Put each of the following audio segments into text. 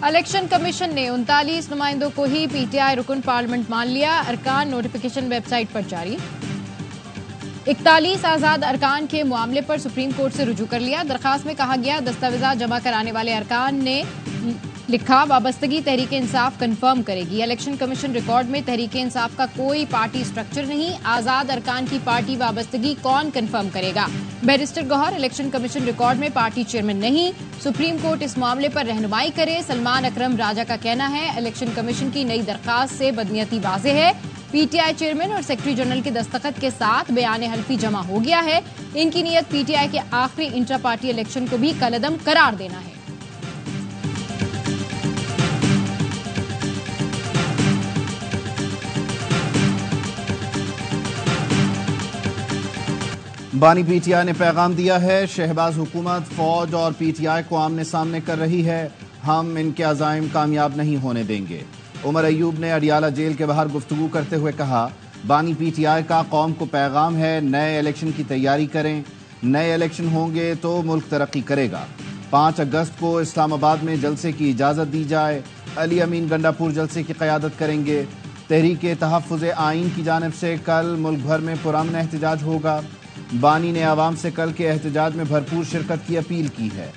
Election commission ने 39 नुमाइंदों को ही PTI रुकन पार्लियामेंट मान लिया। अरकान नोटिफिकेशन वेबसाइट पर जारी। 41 आजाद अरकान के मामले पर सुप्रीम कोर्ट से रुजू कर लिया। दरखास्त में कहा गया, दस्तावेजात जमा कराने वाले अरकान ने लिखा, वाबस्तगी तहरीक इंसाफ कंफर्म करेगी। इलेक्शन कमीशन रिकॉर्ड में तहरीक इंसाफ का कोई पार्टी स्ट्रक्चर नहीं। आजाद अरकान की पार्टी वाबस्तगी कौन कंफर्म करेगा? Barrister Gohar, election commission record में पार्टी चेयरमैन नहीं। सुप्रीम कोर्ट इस मामले पर रहनुमाई करे। सलमान अकरम राजा का कहना है, इलेक्शन कमीशन की नई दरखास्त से बदनीयती वाज़ेह है। पीटीआई चेयरमैन और सेक्रेटरी जनरल के दस्तखत के साथ बयान हल्फी जमा हो गया है। इनकी नीयत पीटीआई के आखिरी इंट्रा पार्टी इलेक्शन को भी कलअदम करार देना है। बानी पीटीआई ने पैगाम दिया है, शहबाज हुकूमत फौज और पीटीआई को आमने सामने कर रही है, हम इनके अज़ाइम कामयाब नहीं होने देंगे। उमर अयूब ने अडियाला जेल के बाहर गुफ्तगू करते हुए कहा, बानी पीटीआई का कौम को पैगाम है, नए इलेक्शन की तैयारी करें। नए इलेक्शन होंगे तो मुल्क तरक्की करेगा। 5 अगस्त को इस्लामाबाद में जलसे की इजाज़त दी जाए। अली अमीन गंडापुर जलसे की क़यादत करेंगे। तहरीक तहफ़्फ़ुज़ आइन की जानिब से कल मुल्क भर में पुरअमन एहतजाज होगा। बानी ने आवाम से कल के एहतजाज में भरपूर शिरकत की अपील की है।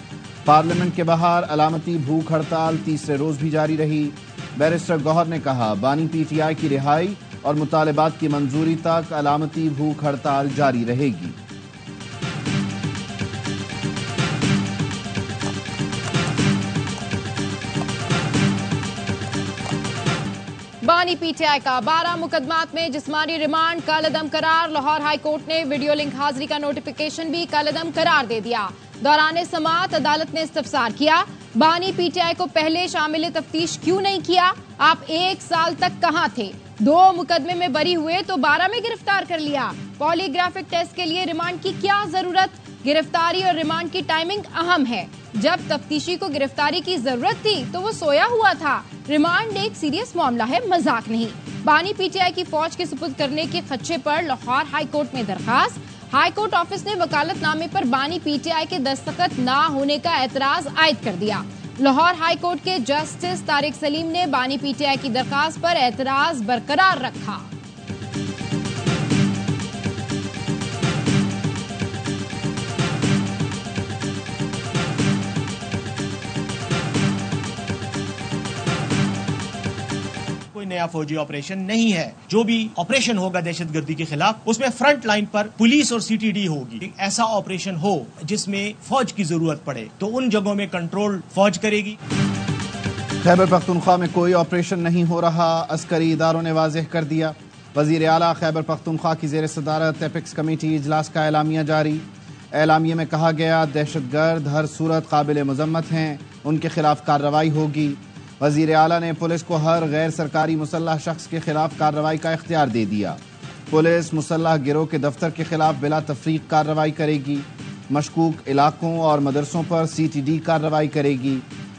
पार्लियामेंट के बाहर अलामती भूख हड़ताल तीसरे रोज भी जारी रही। बैरिस्टर गौहर ने कहा, बानी पीटीआई की रिहाई और मुतालबात की मंजूरी तक अलामती भूख हड़ताल जारी रहेगी। बानी पीटीआई का 12 मुकदमात में जिस्मानी रिमांड कलअदम करार। लाहौर हाई कोर्ट ने वीडियो लिंक हाजिरी का नोटिफिकेशन भी कलअदम करार दे दिया। दौरान समाअत अदालत ने इस्तफसार किया, बानी पीटीआई को पहले शामिल तफ्तीश क्यों नहीं किया? आप 1 साल तक कहां थे? 2 मुकदमे में बरी हुए तो 12 में गिरफ्तार कर लिया। पॉलीग्राफिक टेस्ट के लिए रिमांड की क्या जरूरत? गिरफ्तारी और रिमांड की टाइमिंग अहम है। जब तफ्तीशी को गिरफ्तारी की जरूरत थी तो वो सोया हुआ था। रिमांड एक सीरियस मामला है, मजाक नहीं। बानी पीटीआई की फौज के सुपुर्द करने के खदशे पर लाहौर हाई कोर्ट में दरखास्त। हाई कोर्ट ऑफिस ने वकालतनामे पर बानी पीटीआई के दस्तखत ना होने का एतराज आयद कर दिया। लाहौर हाई कोर्ट के जस्टिस तारिक सलीम ने बानी पीटीआई की दरखास्त पर एतराज बरकरार रखा। कोई नया फौजी ऑपरेशन नहीं है। जो भी ऑपरेशन होगा दहशतगर्दी के खिलाफ, उसमें फ्रंट लाइन पर पुलिस और सीटीडी होगी। एक ऐसा ऑपरेशन हो जिसमें फौज की जरूरत पड़े तो उन जगहों में कंट्रोल फौज करेगी। खैबर पख्तूनख्वा में कोई ऑपरेशन नहीं हो रहा, अस्करी इदारों ने वाज़ेह कर दिया। वज़ीर आला खैबर पख्तूनख्वा की ज़ेर सदारत एपिक्स कमेटी इजलास का एलामिया जारी। एलामिया में कहा गया, दहशतगर्द हर सूरत काबिल मज़म्मत हैं, उनके खिलाफ कार्रवाई होगी। वज़ीर आला ने पुलिस को हर गैर सरकारी मुसल्लह शख्स के खिलाफ कार्रवाई का इख्तियार दे दिया। पुलिस मुसल्लह गिरोह के दफ्तर के खिलाफ बिला तफरीक कार्रवाई करेगी। मशकूक इलाकों और मदरसों पर सीटीडी कार्रवाई करेगी।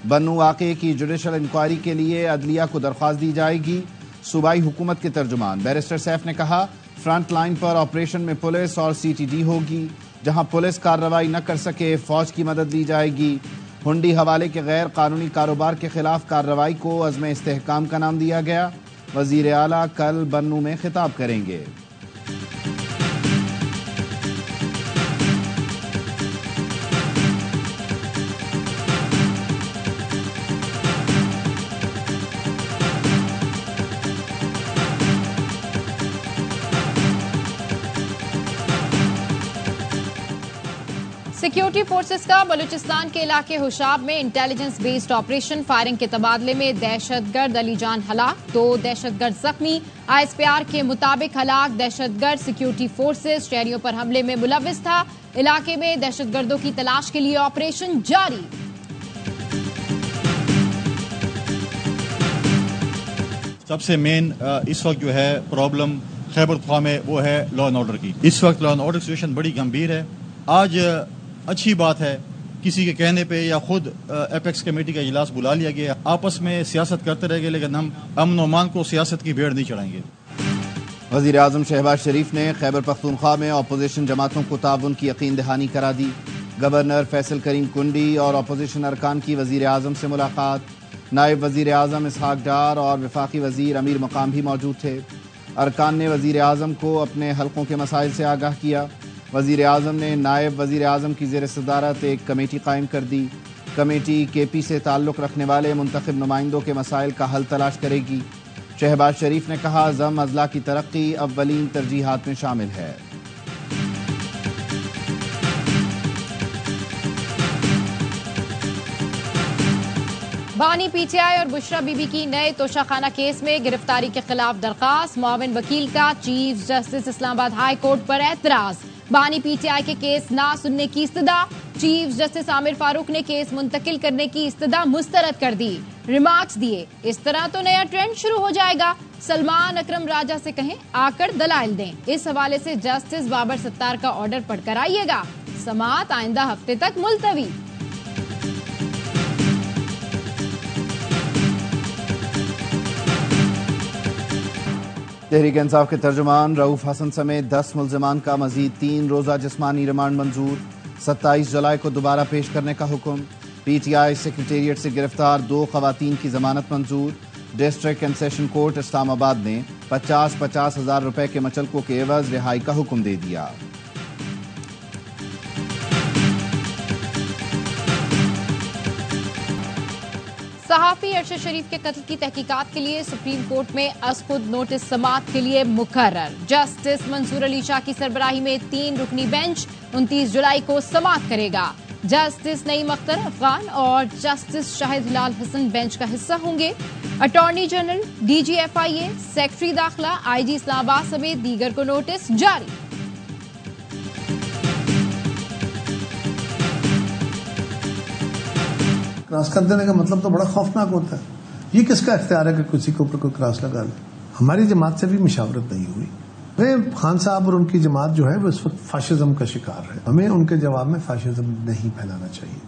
बन्नू वाक़े की जुडिशल इंक्वायरी के लिए अदलिया को दरख्वास्त दी जाएगी। सूबाई हुकूमत के तर्जुमान बैरिस्टर सैफ ने कहा, फ्रंट लाइन पर ऑपरेशन में पुलिस और सीटीडी होगी। जहां पुलिस कार्रवाई न कर सके, फौज की मदद ली जाएगी। हुंडी हवाले के गैर कानूनी कारोबार के खिलाफ कार्रवाई को अज़्म इस्तेहकाम का नाम दिया गया। वज़ीर आला कल बन्नू में खिताब करेंगे। सिक्योरिटी फोर्सेस का बलूचिस्तान के इलाके हुशाब में इंटेलिजेंस बेस्ड ऑपरेशन। फायरिंग के तबादले में दहशतगर्द अलीजान हलाक, 2 दहशतगर्द जख्मी। आईएसपीआर के मुताबिक हलाक दहशतगर्द सिक्योरिटी फोर्सेस शहरियों पर हमले में मुलविस था। इलाके में दहशतगर्दों की तलाश के लिए ऑपरेशन जारी। सबसे मेन इस वक्त जो है प्रॉब्लम खैबर पख्तूनख्वा में वो है लॉ एंड ऑर्डर की। इस वक्त लॉ एंड ऑर्डर सिचुएशन बड़ी गंभीर है। आज अच्छी बात है, किसी के कहने पे या खुद एपेक्स कमेटी का इजलास बुला लिया गया। आपस में सियासत करते रहेंगे लेकिन हम अमन अमान को सियासत की भेड़ नहीं चढ़ाएंगे। वज़ीर आज़म शहबाज शरीफ ने खैबर पख्तूनख्वा में अपोजिशन जमातों को ताउन की यकीन दहानी करा दी। गवर्नर फैसल करीम कुंडी और अपोजिशन अरकान की वज़ीर आज़म से मुलाकात। नायब वजीर आज़म इसहाक डार और वफाकी वजीर अमीर मकाम भी मौजूद थे। अरकान ने वजीर आज़म को अपने हलकों के मसाइल से आगाह किया। वजीर आज़म ने नायब वजीर आज़म की ज़ेर सदारत एक कमेटी कायम कर दी। कमेटी केपी से ताल्लुक़ रखने वाले मुंतखब नुमाइंदों के मसाइल का हल तलाश करेगी। शहबाज शरीफ ने कहा, ज़म अज़ला की तरक्की अव्वलीन तरजीहात में शामिल है। बानी पीटीआई और बुशरा बीबी की नए तोशाखाना केस में गिरफ्तारी के खिलाफ दरखास्त। मुआविन वकील का chief justice Islamabad high court पर एतराज। बानी पीटीआई के केस ना सुनने की इस्तदा। चीफ जस्टिस आमिर फारूक ने केस मुंतकिल करने की इस्तदा मुस्तरद कर दी। रिमार्क्स दिए, इस तरह तो नया ट्रेंड शुरू हो जाएगा। सलमान अकरम राजा से कहें आकर दलाइल दें। इस हवाले से जस्टिस बाबर सत्तार का ऑर्डर पढ़कर आइएगा। समाअत आइंदा हफ्ते तक मुलतवी। तहरीक इंसाफ के तर्जुमान रऊफ हसन समेत 10 मुल्ज़िमान का मजीद 3 रोज़ा जिस्मानी रिमांड मंजूर। 27 जुलाई को दोबारा पेश करने का हुक्म। पीटीआई सेक्रेटेरिएट से गिरफ्तार 2 खवातीन की जमानत मंजूर। District and session court Islamabad ने 50-50 हज़ार रुपए के मचलकों के एवज रिहाई का हुक्म दे दिया। सहाफी अरशद शरीफ के कत्ल की तहकीकात के लिए सुप्रीम कोर्ट में अज़खुद नोटिस समाअत के लिए मुकर्रर। जस्टिस मंसूर अली शाह की सरबराही में 3 रुकनी बेंच 29 जुलाई को समाअत करेगा। जस्टिस नईम अख्तर अफगान और जस्टिस शाहिद हिलाल हसन बेंच का हिस्सा होंगे। अटॉर्नी जनरल, DGFIA, सेक्रेटरी दाखिला, IG इस्लामाबाद समेत दीगर को नोटिस जारी। क्रॉस कर देने का मतलब तो बड़ा खौफनाक होता है। ये किसका इख्तियार है कि किसी के ऊपर कोई क्रॉस लगा ले? हमारी जमात से भी मुशावरत नहीं हुई। वे खान साहब और उनकी जमात जो है वो इस वक्त फाशिज्म का शिकार है। हमें उनके जवाब में फाशिज्म नहीं फैलाना चाहिए।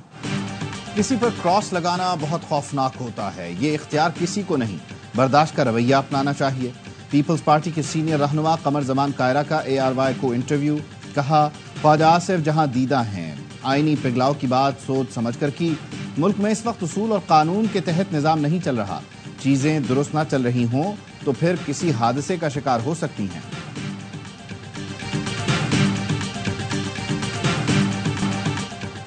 किसी पर क्रॉस लगाना बहुत खौफनाक होता है। ये इख्तियार किसी को नहीं, बर्दाश्त का रवैया अपनाना चाहिए। पीपल्स पार्टी के सीनियर रहनुमा कमर जमान कायरा का ARY को इंटरव्यू। कहा, ख्वाजा आसिफ जहां दीदा हैं, आईनी पिघलाव की बात सोच समझ कर की। मुल्क में इस वक्त उसूल और कानून के तहत निजाम नहीं चल रहा। चीजें दुरुस्त ना चल रही हों तो फिर किसी हादसे का शिकार हो सकती हैं।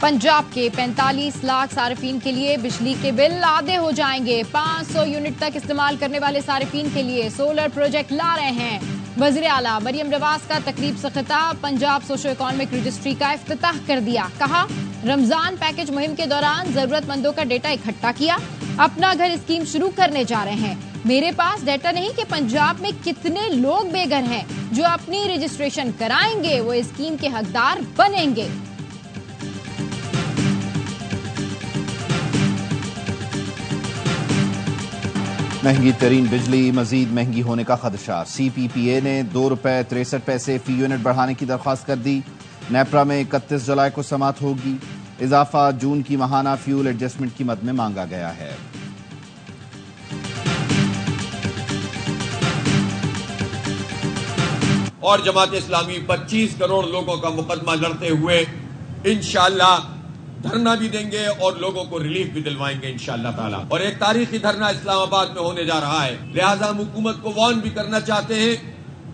पंजाब के 45 लाख सारिफीन के लिए बिजली के बिल आधे हो जाएंगे। 500 यूनिट तक इस्तेमाल करने वाले सारिफीन के लिए सोलर प्रोजेक्ट ला रहे हैं। वज़ीर आला मरियम नवाज का तकरीब से खिताब। पंजाब सोशो इकोनॉमिक रजिस्ट्री का इफ्तिताह कर दिया। कहा, रमजान पैकेज मुहिम के दौरान जरूरतमंदों का डेटा इकट्ठा किया। अपना घर स्कीम शुरू करने जा रहे हैं। मेरे पास डेटा नहीं कि पंजाब में कितने लोग बेघर हैं। जो अपनी रजिस्ट्रेशन कराएंगे वो स्कीम के हकदार बनेंगे। महंगी तरीन बिजली मजीद महंगी होने का खदशा। CPPA ने ₹2.63 फी यूनिट बढ़ाने की दरख्वास्त कर दी। नेपरा में 31 जुलाई को समाअत होगी। इजाफा जून की माहाना फ्यूल एडजस्टमेंट कीमत में मांगा गया है। और जमात इस्लामी 25 करोड़ लोगों का मुकदमा लड़ते हुए इंशाअल्लाह धरना भी देंगे और लोगों को रिलीफ भी दिलवाएंगे इंशाअल्लाह ताला। और एक तारीखी धरना इस्लामाबाद में होने जा रहा है। लिहाजा हम हुकूमत को वार्न भी करना चाहते हैं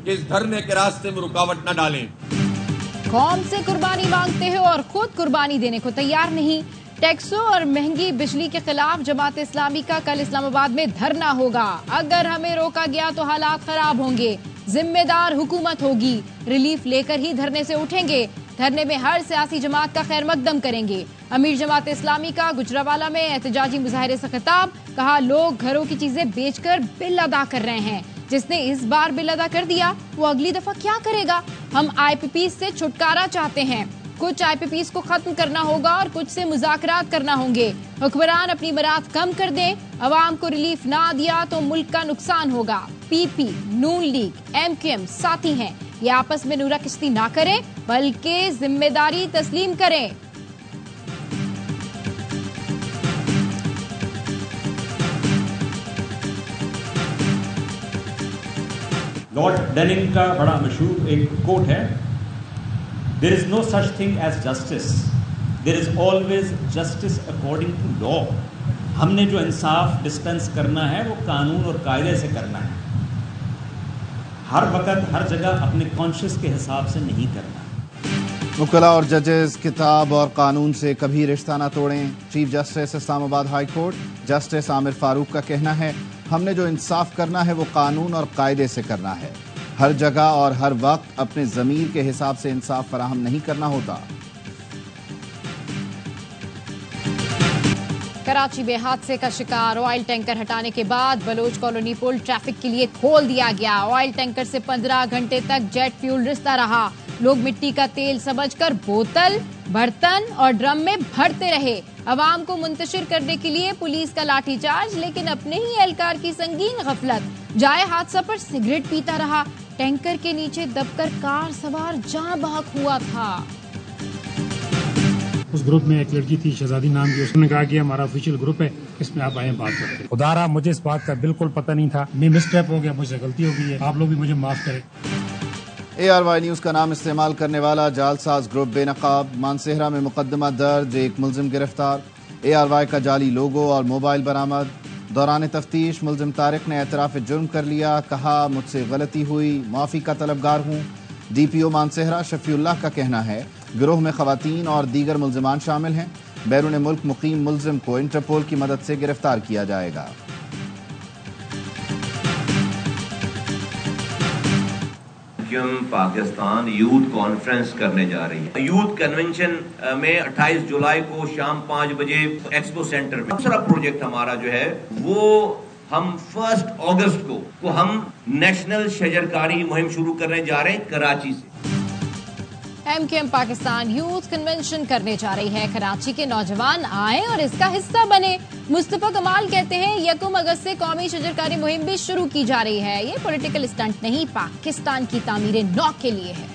कि इस धरने के रास्ते में रुकावट न डालें। कौम से कुर्बानी मांगते हो और खुद कुर्बानी देने को तैयार नहीं। टैक्सों और महंगी बिजली के खिलाफ जमात इस्लामी का कल इस्लामाबाद में धरना होगा। अगर हमें रोका गया तो हालात खराब होंगे। जिम्मेदार हुकूमत होगी। रिलीफ लेकर ही धरने से उठेंगे। धरने में हर सियासी जमात का खैर मकदम करेंगे। अमीर जमात इस्लामी का गुजरावाला में एहतजाजी मुजाहरे से खिताब। कहा, लोग घरों की चीजें बेचकर बिल अदा कर रहे हैं। जिसने इस बार बिल अदा कर दिया वो अगली दफा क्या करेगा। हम IPPs से छुटकारा चाहते हैं। कुछ IPPs को खत्म करना होगा और कुछ से मुज़ाकरात करना होंगे। हुक्मरान अपनी मराद कम कर दें। अवाम को रिलीफ ना दिया तो मुल्क का नुकसान होगा। PP, नून लीग, MQM साथी हैं। ये आपस में नूरा किश्ती ना करें बल्कि जिम्मेदारी तस्लीम करें। लॉर्ड डेनिंग का बड़ा मशहूर एक कोट है, there is no such thing as justice, there is always justice according to law. हमने जो इंसाफ डिस्पेंस करना है वो कानून और कायदे से करना है, हर वक्त हर जगह अपने कॉन्शियस के हिसाब से नहीं करना। वकला और जजेस किताब और कानून से कभी रिश्ता ना तोड़ें। Chief justice Islamabad high court justice Aamir Farooq का कहना है, हमने जो इंसाफ करना है वो कानून और कायदे से करना है। हर जगह और हर वक्त अपने ज़मीर के हिसाब से इंसाफ फराहम नहीं करना होता। कराची में हादसे का शिकार ऑयल टैंकर हटाने के बाद बलोच कॉलोनी पुल ट्रैफिक के लिए खोल दिया गया। ऑयल टैंकर से 15 घंटे तक जेट फ्यूल रिसता रहा। लोग मिट्टी का तेल समझकर बोतल, बर्तन और ड्रम में भरते रहे। अवाम को मुंतशिर करने के लिए पुलिस का लाठीचार्ज, लेकिन अपने ही एहलकार की संगीन गफलत। जाए हादसा पर सिगरेट पीता रहा। टैंकर के नीचे दबकर कार सवार जाँ बहक हुआ था। उस ग्रुप में एक लड़की थी शहजादी नाम की, उसने कहा कि हमारा ऑफिशियल ग्रुप है, इसमें आप आए बात करते हैं। खुदारा मुझे इस बात का बिल्कुल पता नहीं था, मैं मिसटेप हो गया, मुझसे गलती हो गई है, आप लोग भी मुझे माफ करें। ARY न्यूज़ का नाम इस्तेमाल करने वाला जालसाज ग्रुप बेनकाब। मानसेहरा में मुकदमा दर्ज, एक मुलजिम गिरफ्तार। ARY का जाली लोगो और मोबाइल बरामद। दौरान तफ्तीश मुलजिम तारिक ने एतराफ़ जुर्म कर लिया। कहा, मुझसे गलती हुई, माफ़ी का तलबगार हूँ। DPO मानसेहरा शफीउल्लाह का कहना है, गिरोह में ख़वातीन और दीगर मुलजिमान शामिल हैं। बैरून मुल्क मुकीम मुलजिम को इंटरपोल की मदद से गिरफ्तार किया जाएगा। पाकिस्तान यूथ कॉन्फ्रेंस करने जा रही है। यूथ कन्वेंशन में 28 जुलाई को शाम 5 बजे एक्सपो सेंटर में दूसरा प्रोजेक्ट हमारा जो है वो हम 1 अगस्त को हम नेशनल शजरकारी मुहिम शुरू करने जा रहे हैं कराची से। MKM पाकिस्तान यूथ कन्वेंशन करने जा रही है। कराची के नौजवान आए और इसका हिस्सा बने। मुस्तफा कमाल कहते हैं 1 अगस्त से कौमी शजरकारी मुहिम भी शुरू की जा रही है। ये पॉलिटिकल स्टंट नहीं, पाकिस्तान की तामीर नौ के लिए है।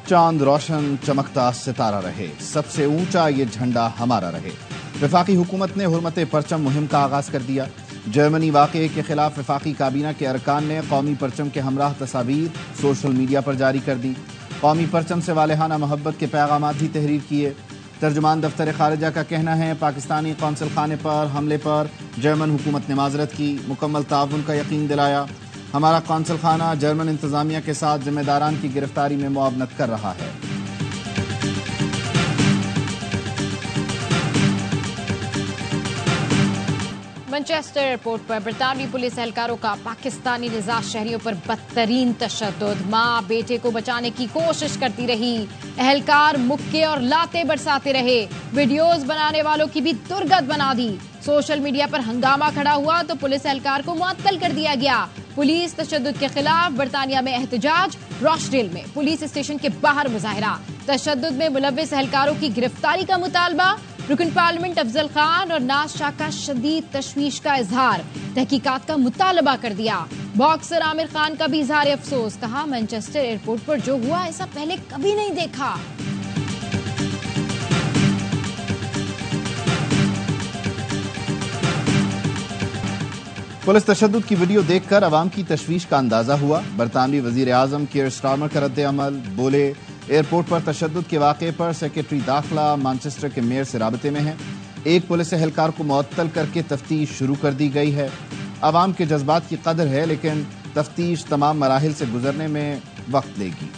चांद रोशन चमकता सितारा रहे, सबसे ऊंचा ये झंडा हमारा रहे। वफाकी हुकूमत ने हुर्मत परचम मुहिम का आगाज कर दिया। जर्मनी वाक़े के खिलाफ वफाकी काबीना के अरकान ने कौमी परचम के हमराह तस्वीर सोशल मीडिया पर जारी कर दी। कौमी परचम से वालेहाना मोहब्बत के पैगाम भी तहरीर किए। तर्जुमान दफ्तर खारिजा का कहना है, पाकिस्तानी कौंसल खाने पर हमले पर जर्मन हुकूमत ने माजरत की, मुकम्मल ताउन का यकीन दिलाया। हमारा कौंसल खाना जर्मन इंतजामिया के साथ जिम्मेदारान की गिरफ्तारी में मुआवनत कर रहा है। मैनचेस्टर एयरपोर्ट पर बरतानवी पुलिस एहलकारों का पाकिस्तानी निजात शहरियों पर बदतरीन तशद्दुद। माँ बेटे को बचाने की कोशिश करती रही, एहलकार मुक्के और लाते बरसाते रहे। वीडियोस बनाने वालों की भी दुर्गत बना दी। सोशल मीडिया पर हंगामा खड़ा हुआ तो पुलिस एहलकार को मुअत्तल कर दिया गया। पुलिस तशद्दुद के खिलाफ बरतानिया में एहतजाज। रॉचडेल में पुलिस स्टेशन के बाहर मुजाहिरा। तशद्दुद में मुलव्विस एहलकारों की गिरफ्तारी का मुतालबा। रुकन पार्लियामेंट अफजल खान और नाज शाह का शदीद तशवीश का इजहार। तहकीकात का मुतालबा कर दिया। बॉक्सर आमिर खान का भी इजहार अफसोस। कहा, मैनचेस्टर एयरपोर्ट पर जो हुआ ऐसा पहले कभी नहीं देखा। पुलिस तशद्दुद की वीडियो देखकर अवाम की तशवीश का अंदाजा हुआ। बरतानवी वजीर आजम कीयर स्टारमर का रद्द अमल। बोले, एयरपोर्ट पर तशद्दुद के वाक़े पर सेक्रेटरी दाखिला मैनचेस्टर के मेयर से राबते में है। एक पुलिस एहलकार को मुअत्तल करके तफ्तीश शुरू कर दी गई है। अवाम के जज्बात की कदर है, लेकिन तफ्तीश तमाम मराहिल से गुजरने में वक्त लेगी।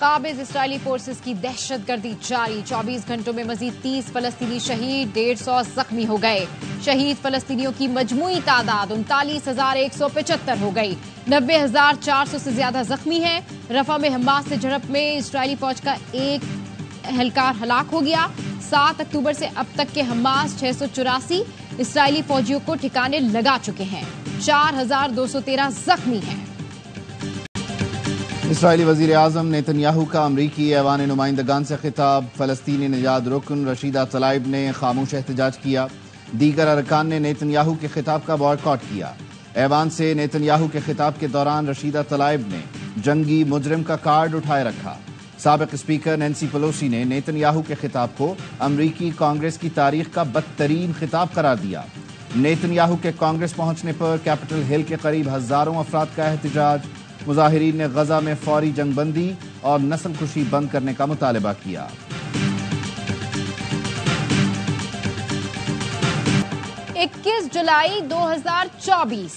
काबिज इस्राइली फोर्सेस की दहशतगर्दी जारी। 24 घंटों में मजीद 30 फलस्तीनी शहीद, 150 जख्मी हो गए। शहीद फलस्तीनियों की मजमूई तादाद 39,175 हो गई। 90,400 से ज्यादा जख्मी हैं। रफा में हमास से झड़प में इस्राइली फौज का एक एहलकार हलाक हो गया। 7 अक्टूबर से अब तक के हमास 684 इस्राइली फौजियों को ठिकाने लगा चुके हैं। 4,213 जख्मी हैं। इस्राइली वजीर आजम नेतन्याहू का अमरीकी ऐवान नुमाइंदगान से खिताब। फलस्तीनी निजात रुकन रशीदा तलाइब ने खामोश एहतजाज किया। दीगर अरकान ने नेतन्याहू के खिताब का बॉयकॉट किया। ऐवान से नेतन्याहू के खिताब के दौरान रशीदा तलाइब ने जंगी मुजरिम का कार्ड उठाए रखा। साबिक स्पीकर नैन्सी पेलोसी ने नेतन्याहू के खिताब को अमरीकी कांग्रेस की तारीख का बदतरीन खिताब करार दिया। नेतन्याहू के कांग्रेस पहुंचने पर कैपिटल हिल के करीब हजारों अफराद का एहतजाज। मुजाहिरीन ने गजा में फौरी जंगबंदी और नस्लकुशी बंद करने का मुतालबा किया। जुलाई 2024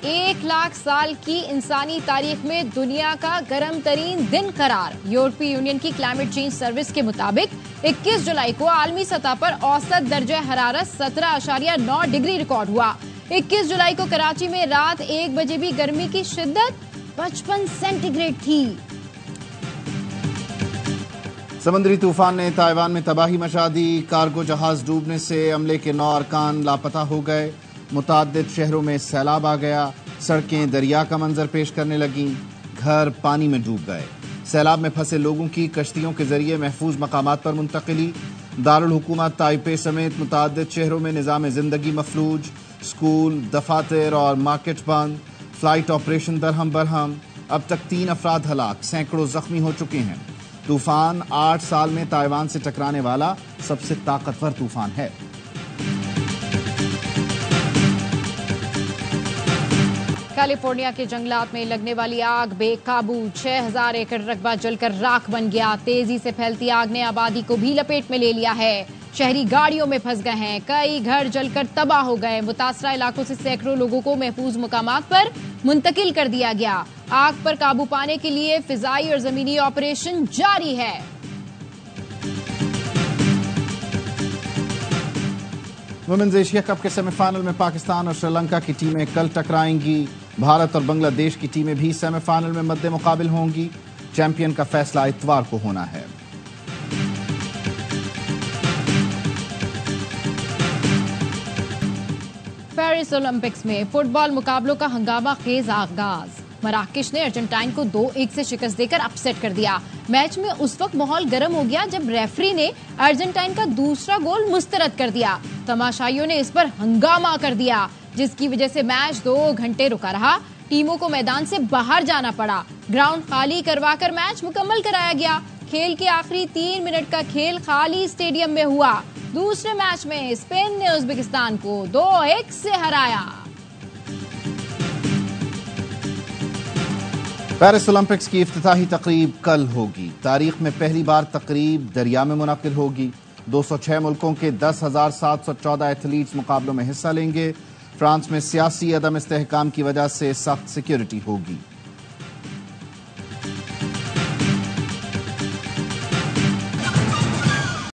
1 लाख साल की इंसानी तारीख में दुनिया का गर्म तरीन दिन करार। यूरोपीय यूनियन की क्लाइमेट चेंज सर्विस के मुताबिक 21 जुलाई को आलमी सतह पर औसत दर्जा हरारत 17.9 डिग्री रिकॉर्ड हुआ। 21 जुलाई को कराची में रात 1 बजे भी गर्मी की शिद्दत 55 सेंटीग्रेड थी। समुद्री तूफान ने ताइवान में तबाही मचा दी। कार्गो जहाज डूबने से अमले के 9 अरकान लापता हो गए। मुताद्दिद शहरों में सैलाब आ गया। सड़कें दरिया का मंजर पेश करने लगीं। घर पानी में डूब गए। सैलाब में फंसे लोगों की कश्तियों के जरिए महफूज मकामात पर मुंतकिली। दारुल हुकूमत ताइपे समेत मुताद्दिद शहरों में निज़ाम जिंदगी मफलूज। स्कूल, दफातर और मार्केट बंद। Flight operation दरहम Barham. अब तक 3 अफराद हलाक, सैकड़ों जख्मी हो चुके हैं। तूफान 8 साल में ताइवान से टकराने वाला सबसे ताकतवर तूफान है। कैलिफोर्निया के जंगलात में लगने वाली आग बेकाबू। 6000 एकड़ रकबा जलकर राख बन गया। तेजी से फैलती आग ने आबादी को भी लपेट में ले लिया है। शहरी गाड़ियों में फंस गए हैं। कई घर जलकर तबाह हो गए। मुतासरा इलाकों से सैकड़ों लोगों को महफूज मुकामात पर मुंतकिल कर दिया गया। आग पर काबू पाने के लिए फिजाई और जमीनी ऑपरेशन जारी है। वुमेन्स एशिया कप के सेमीफाइनल में पाकिस्तान और श्रीलंका की टीमें कल टकराएंगी। भारत और बांग्लादेश की टीमें भी सेमीफाइनल में मद्दे मुकाबिल होंगी। चैंपियन का फैसला इतवार को होना है। पेरिस ओलंपिक्स में फुटबॉल मुकाबलों का हंगामा खेज आगाज। मराकेश ने अर्जेंटाइन को 2-1 से शिकस्त देकर अपसेट कर दिया। मैच में उस वक्त माहौल गर्म हो गया जब रेफरी ने अर्जेंटाइन का दूसरा गोल मुस्तरद कर दिया। तमाशाइयों ने इस पर हंगामा कर दिया, जिसकी वजह से मैच 2 घंटे रुका रहा। टीमों को मैदान से बाहर जाना पड़ा। ग्राउंड खाली करवाकर मैच मुकम्मल कराया गया। खेल के आखिरी 3 मिनट का खेल खाली स्टेडियम में हुआ। दूसरे मैच में स्पेन ने उज्बेकिस्तान को 2-1 से हराया। पेरिस ओलंपिक्स की इफ्तिताही तकरीब कल होगी। तारीख में पहली बार तकरीब दरिया में मुनक्किद होगी। 206 मुल्कों के 10,714 एथलीट्स मुकाबलों में हिस्सा लेंगे। फ्रांस में सियासी अदम इस्तेहकाम की वजह से सख्त सिक्योरिटी होगी।